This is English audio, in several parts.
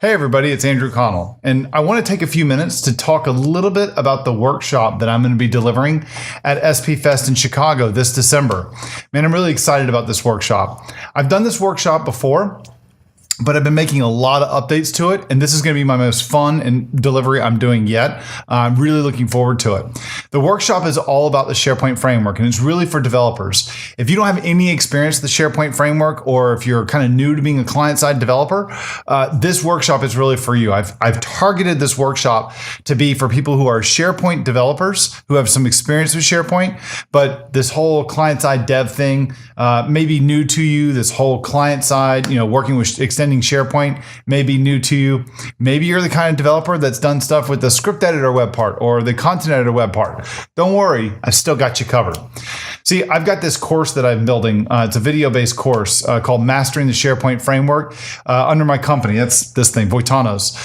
Hey everybody, it's Andrew Connell, and I want to take a few minutes to talk a little bit about the workshop that I'm going to be delivering at SP Fest in Chicago this December. Man, I'm really excited about this workshop. I've done this workshop before, but I've been making a lot of updates to it, and this is going to be my most fun and delivery I'm doing yet. I'm really looking forward to it. The workshop is all about the SharePoint Framework, and it's really for developers. If you don't have any experience with the SharePoint Framework, or if you're kind of new to being a client-side developer, this workshop is really for you. I've targeted this workshop to be for people who are SharePoint developers, who have some experience with SharePoint, but this whole client-side dev thing may be new to you. This whole client-side, working with extending SharePoint may be new to you. Maybe you're the kind of developer that's done stuff with the script editor web part or the content editor web part. Don't worry, I've still got you covered. See, I've got this course that I'm building. It's a video-based course called Mastering the SharePoint Framework under my company. That's this thing, Voitanos.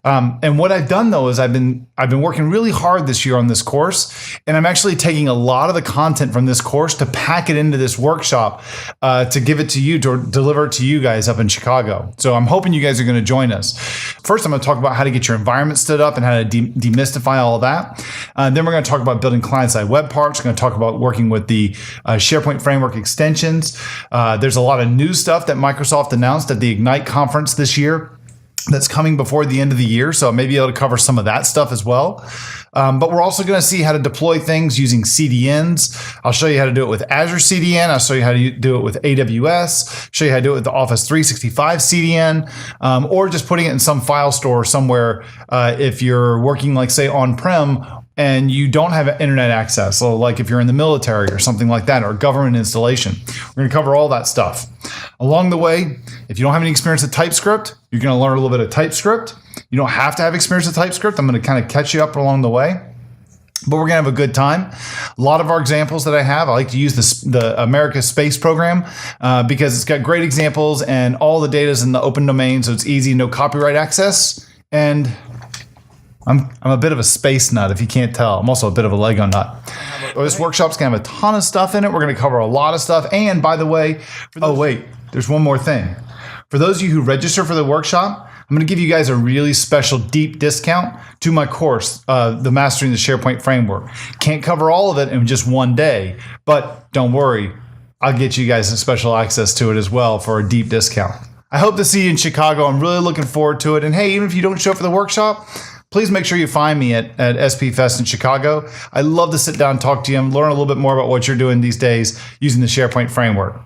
And what I've done though is I've been working really hard this year on this course, and I'm actually taking a lot of the content from this course to pack it into this workshop to give it to you, to deliver it to you guys up in Chicago. So I'm hoping you guys are going to join us. First, I'm going to talk about how to get your environment stood up and how to demystify all of that. Then we're going to talk about building client-side web parts. We're going to talk about working with the SharePoint Framework extensions. There's a lot of new stuff that Microsoft announced at the Ignite conference this year that's coming before the end of the year, so I may be able to cover some of that stuff as well. But we're also going to see how to deploy things using CDNs. I'll show you how to do it with Azure CDN. I'll show you how to do it with AWS, show you how to do it with the Office 365 CDN, or just putting it in some file store somewhere if you're working, like, say, on-prem and you don't have internet access. So like if you're in the military or something like that, or government installation. We're going to cover all that stuff. Along the way, if you don't have any experience with TypeScript, you're going to learn a little bit of TypeScript. You don't have to have experience with TypeScript. I'm going to kind of catch you up along the way, but we're going to have a good time. A lot of our examples that I have, I like to use the America's Space Program because it's got great examples and all the data is in the open domain, so it's easy, no copyright access. And I'm a bit of a space nut, if you can't tell. I'm also a bit of a Lego nut. This workshop's going to have a ton of stuff in it. We're going to cover a lot of stuff. And by the way, there's one more thing. For those of you who register for the workshop, I'm going to give you guys a really special deep discount to my course, the Mastering the SharePoint Framework. Can't cover all of it in just one day, but don't worry. I'll get you guys some special access to it as well for a deep discount. I hope to see you in Chicago. I'm really looking forward to it. And hey, even if you don't show up for the workshop, please make sure you find me at SP Fest in Chicago. I love to sit down and talk to you and learn a little bit more about what you're doing these days using the SharePoint Framework.